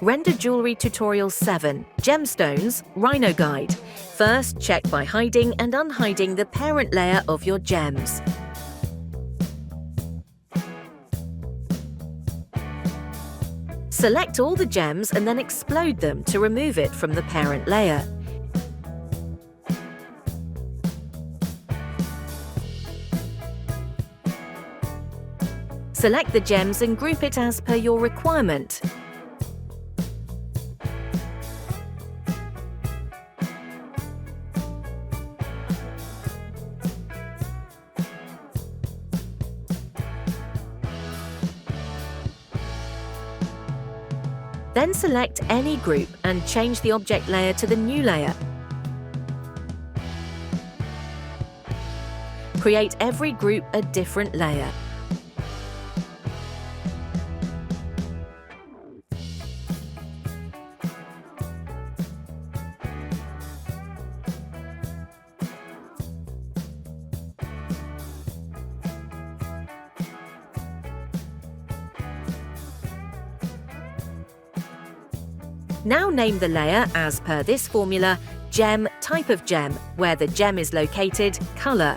Render Jewellery Tutorial 7, Gemstones, Rhino Guide. First, check by hiding and unhiding the parent layer of your gems. Select all the gems and then explode them to remove it from the parent layer. Select the gems and group it as per your requirement. Then select any group and change the object layer to the new layer. Create every group a different layer. Now name the layer as per this formula: gem, type of gem, where the gem is located, color.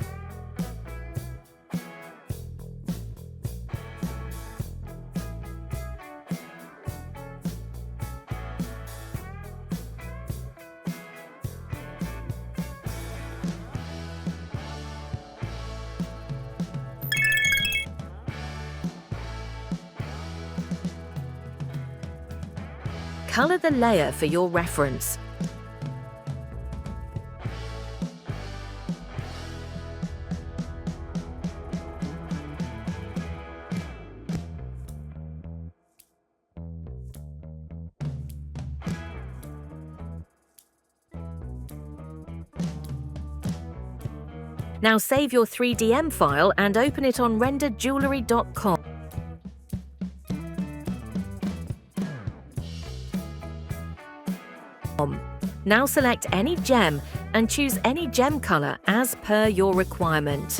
Color the layer for your reference. Now save your 3DM file and open it on renderjewellery.com. Now select any gem and choose any gem color as per your requirement.